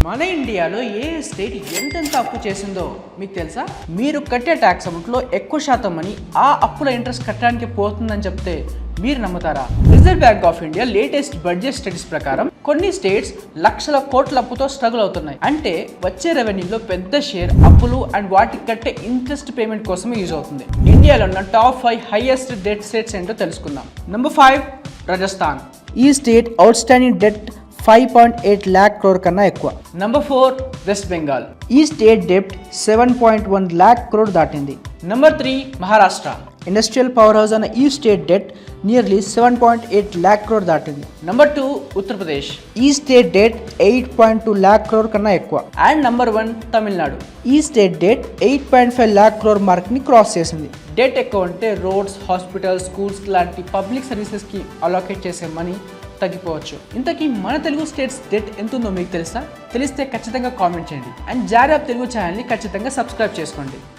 మన ఇండియాలో ఏ స్టేట్ ఎంతెంత అప్పు చేసిందో మీకు తెలుసా? మీరు కట్టే ట్యాక్స్ అమౌంట్లో ఎక్కువ శాతం మనీ ఆ అప్పుల ఇంట్రెస్ట్ కట్టడానికి పోతుందని చెప్తే మీరు నమ్ముతారా? Reserve bank of India latest budget studies ప్రకారం కొన్ని స్టేట్స్ లక్షల కోట్ల అప్పుతో స్ట్రగుల్ అవుతున్నాయి. అంటే వచ్చే రెవెన్యూలో పెద్ద షేర్ అప్పులు అండ్ వాటికి కట్టే ఇంట్రెస్ట్ పేమెంట్ కోసమే యూజ్ అవుతుంది. ఇండియాలో ఉన్న టాప్ 5 హైయెస్ట్ డెట్ స్టేట్స్ ఏంటో తెలుసుకుందాం. నెంబర్ 5 రాజస్థాన్. ఈ state outstanding debt 5.8 lakh crore కన్నా ఎక్కువ. నెంబర్ 4 వెస్ట్ బెంగాల్. ఈ స్టేట్ డెప్ట్ 7.1 lakh crore దాటింది. Number 3 Maharashtra. Industrial power house అన్న ఈ state debt nearly 7.8 lakh crore దాటింది. నెంబర్ 2 ఉత్తరప్రదేశ్. ఈ స్టేట్ డెట్ 8.2 lakh crore కన్నా ఎక్కువ. And number 1 Tamil Nadu. ఈ state debt 8.5 lakh crore mark ని క్రాస్ చేసింది. డెట్ ఎక్కువ అంటే రోడ్స్, హాస్పిటల్స్, స్కూల్స్ లాంటి పబ్లిక్ సర్వీసెస్ కి అలోకేట్ చేసే మనీ తగ్గిపోవచ్చు. ఇంతకీ మన తెలుగు స్టేట్స్ డెట్ ఎంత ఉందో మీకు తెలుసా? తెలిస్తే ఖచ్చితంగా కామెంట్ చేయండి. అండ్ జారాబ్ తెలుగు ఛానల్ని ఖచ్చితంగా సబ్స్క్రైబ్ చేసుకోండి.